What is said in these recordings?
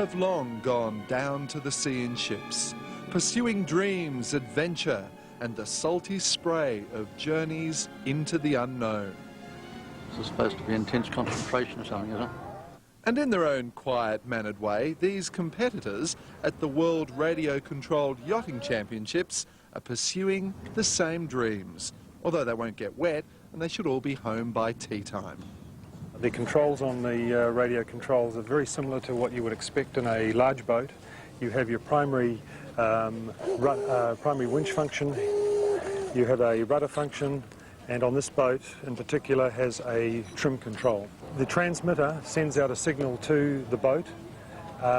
have long gone down to the sea in ships, pursuing dreams, adventure, and the salty spray of journeys into the unknown. This is supposed to be intense concentration or something, isn't it? And in their own quiet-mannered way, these competitors at the World Radio-Controlled Yachting Championships are pursuing the same dreams, although they won't get wet and they should all be home by tea time. The controls on the radio controls are very similar to what you would expect in a large boat. You have your primary winch function, you have a rudder function, and on this boat in particular has a trim control. The transmitter sends out a signal to the boat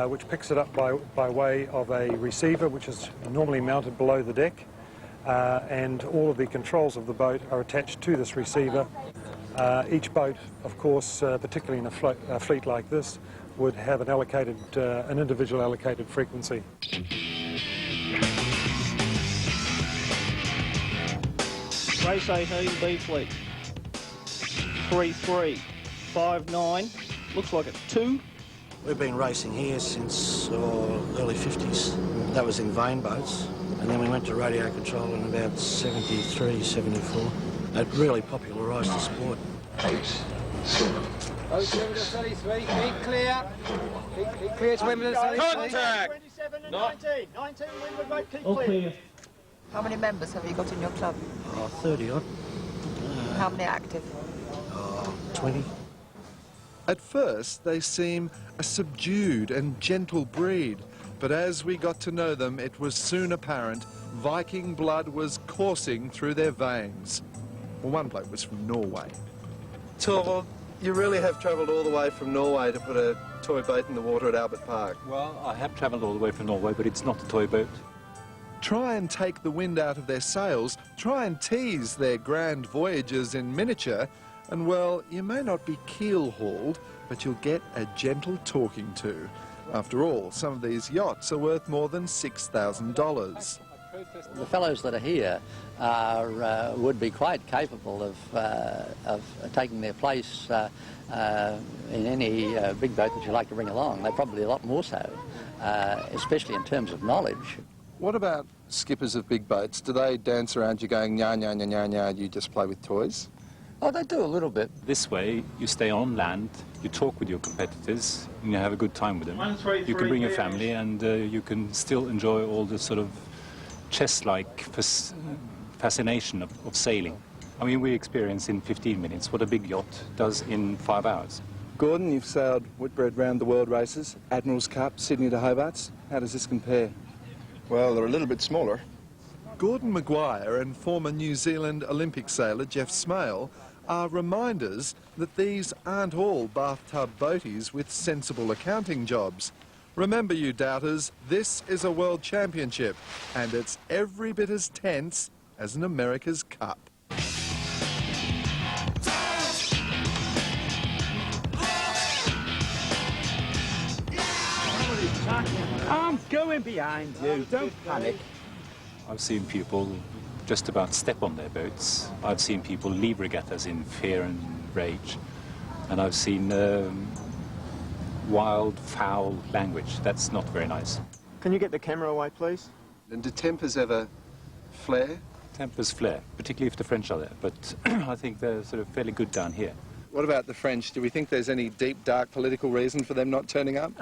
which picks it up by way of a receiver which is normally mounted below the deck, and all of the controls of the boat are attached to this receiver. Each boat, of course, particularly in a fleet like this, would have an individual allocated frequency. Race 18, B fleet. 3-3, 5-9, looks like it's 2. We've been racing here since early 50s. That was in vane boats, and then we went to radio control in about 73, 74. It really popularised the sport. 8, 7. 33, keep clear. Keep clear to Wimbledon. Contact! 27 and 19. 19 Wimbledon boat, keep All clear. clear. How many members have you got in your club? 30 odd. How many active? 20. At first, they seem a subdued and gentle breed, but as we got to know them, it was soon apparent Viking blood was coursing through their veins. Well, one bloke was from Norway. Torvald, you really have travelled all the way from Norway to put a toy boat in the water at Albert Park. Well, I have travelled all the way from Norway, but it's not a toy boat. Try and take the wind out of their sails, try and tease their grand voyages in miniature, and well, you may not be keel-hauled, but you'll get a gentle talking to. After all, some of these yachts are worth more than $6,000. The fellows that are here would be quite capable of taking their place in any big boat that you like to bring along. They're probably a lot more so, especially in terms of knowledge. What about skippers of big boats? Do they dance around you going, nya, nya, nya, nya, nya, you just play with toys? Oh, they do a little bit. This way, you stay on land, you talk with your competitors, and you have a good time with them. 1, 3, You can bring your 3, family, and you can still enjoy all the sort of chess-like fascination of sailing. I mean, we experience in 15 minutes what a big yacht does in 5 hours. Gordon, you've sailed Whitbread round the world races, Admiral's Cup, Sydney to Hobart's. How does this compare? Well, they're a little bit smaller. Gordon Maguire and former New Zealand Olympic sailor Jeff Smale are reminders that these aren't all bathtub boaties with sensible accounting jobs. Remember, you doubters, this is a world championship, and it's every bit as tense as an America's Cup. I'm going behind you, don't panic. I've seen people just about step on their boats. I've seen people leave regattas in fear and rage. And I've seen wild, foul language. That's not very nice. Can you get the camera away, please? And do tempers ever flare? Tempers flare, particularly if the French are there. But I think they're sort of fairly good down here. What about the French? Do we think there's any deep, dark political reason for them not turning up?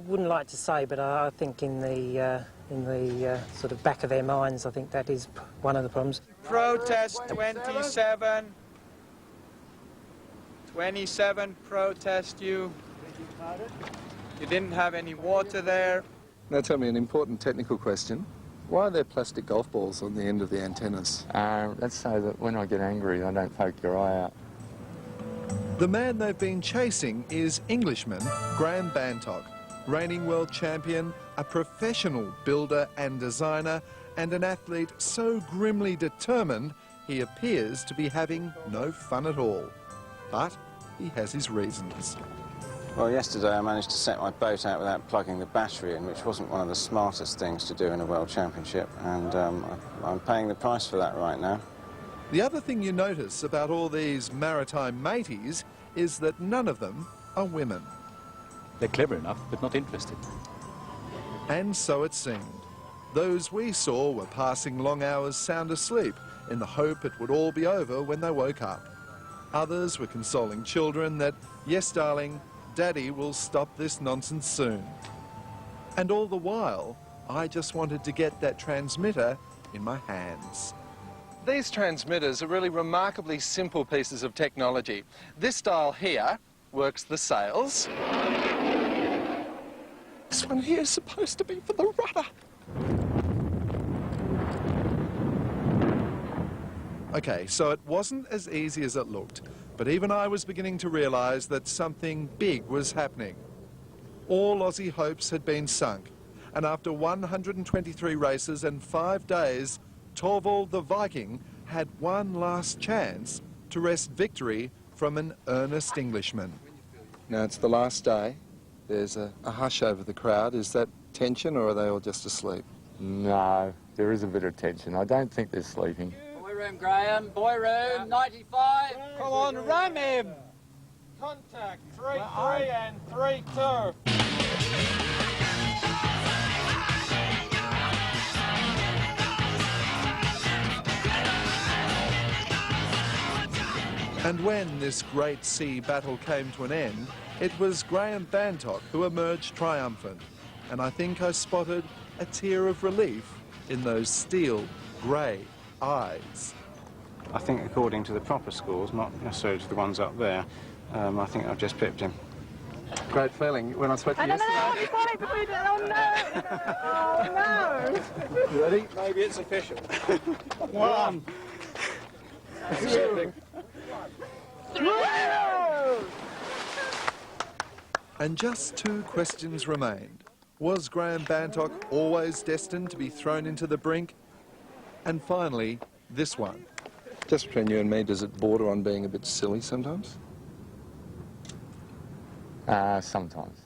Wouldn't like to say, but I think in the sort of back of their minds, I think that is one of the problems. Protest 27. 27, protest you. You didn't have any water there. Now tell me an important technical question. Why are there plastic golf balls on the end of the antennas? That's so that when I get angry, I don't poke your eye out. The man they've been chasing is Englishman Graham Bantock, reigning world champion, a professional builder and designer, and an athlete so grimly determined he appears to be having no fun at all. But he has his reasons. Well, yesterday I managed to set my boat out without plugging the battery in, which wasn't one of the smartest things to do in a World Championship, and I'm paying the price for that right now. The other thing you notice about all these maritime mateys is that none of them are women. They're clever enough, but not interested. And so it seemed. Those we saw were passing long hours sound asleep in the hope it would all be over when they woke up. Others were consoling children that, yes, darling, Daddy will stop this nonsense soon. And all the while, I just wanted to get that transmitter in my hands. These transmitters are really remarkably simple pieces of technology. This dial here works the sails. This one here is supposed to be for the rudder. Okay, so it wasn't as easy as it looked, but even I was beginning to realise that something big was happening. All Aussie hopes had been sunk, and after 123 races and 5 days, Torvald the Viking had one last chance to wrest victory from an earnest Englishman. Now it's the last day. There's a hush over the crowd. Is that tension, or are they all just asleep? No, there is a bit of tension. I don't think they're sleeping. Boy room, Graham. Boy room, 95. Come on, ram him! Contact, 3-3 and 3-2. And when this great sea battle came to an end, it was Graham Bantock who emerged triumphant. And I think I spotted a tear of relief in those steel grey eyes. I think according to the proper scores, not necessarily to the ones up there, I think I've just pipped him. Great feeling. When I spoke to you yesterday... Oh no! You ready? Maybe it's official. 1, 2, 3. And just 2 questions remained. Was Graham Bantock always destined to be thrown into the brink? And finally, this one. Just between you and me, does it border on being a bit silly sometimes? Sometimes.